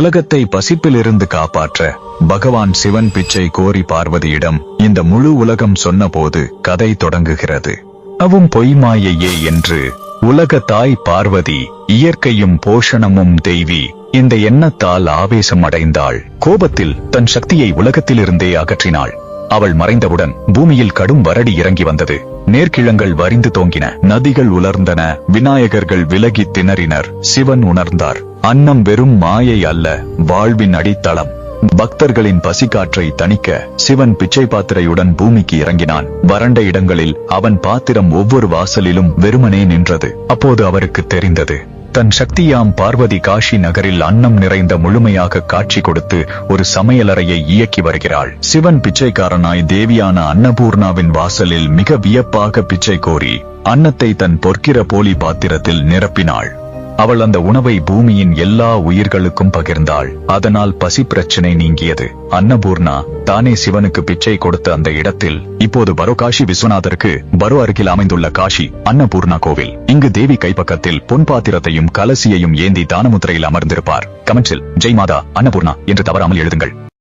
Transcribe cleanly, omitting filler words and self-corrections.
உலகத்தை பசிப்பிலிருந்து காப்பாற்ற பகவான் சிவன் பிச்சை கோரி பார்வதியிடம் இந்த முழு உலகம் சொன்னபோது கதை தொடங்குகிறது. அவும் பொய்மாயையே என்று உலக தாய் பார்வதி இயற்கையும் போஷணமும் தெய்வி இந்த எண்ணத்தால் ஆவேசம் அடைந்தாள். கோபத்தில் தன் சக்தியை உலகத்திலிருந்தே அகற்றினாள். அவள் மறைந்தவுடன் பூமியில் கடும் வறடி இறங்கி வந்தது. நேர்கிழங்கள் வரிந்து தோங்கின, நதிகள் உலர்ந்தன, விநாயகர்கள் விலகி திணறினர். சிவன் உணர்ந்தார், அன்னம் வெறும் மாயை அல்ல, வாழ்வின் அடித்தளம். பக்தர்களின் பசிக்காற்றை தணிக்க சிவன் பிச்சை பாத்திரையுடன் பூமிக்கு இறங்கினான். வறண்ட இடங்களில் அவன் பாத்திரம் ஒவ்வொரு வாசலிலும் வெறுமனே நின்றது. அப்போது அவருக்கு தெரிந்தது, தன் சக்தியாம் பார்வதி காஷி நகரில் அன்னம் நிறைந்த முழுமையாக காட்சி கொடுத்து ஒரு சமையலறையை இயக்கி வருகிறாள். சிவன் பிச்சைக்காரனாய் தேவியான அன்னபூர்ணாவின் வாசலில் மிக வியப்பாக பிச்சை கோரி அன்னத்தை தன் பொற்கிற போலி பாத்திரத்தில் நிரப்பினாள். அவள் அந்த உணவை பூமியின் எல்லா உயிர்களுக்கும் பகிர்ந்தாள். அதனால் பசி பிரச்சனை நீங்கியது. அன்னபூர்ணா தானே சிவனுக்கு பிச்சை கொடுத்த அந்த இடத்தில் இப்போது பரோ காஷி விஸ்வநாதருக்கு பரோ அருகில் அமைந்துள்ள காஷி அன்னபூர்ணா கோவில். இங்கு தேவி கைப்பக்கத்தில் பொன் பாத்திரத்தையும் கலசியையும் ஏந்தி தானமுத்திரையில் அமர்ந்திருப்பார். கமெண்ட்ஸில் ஜெய் மாதா அன்னபூர்ணா என்று தவறாமல் எழுதுங்கள்.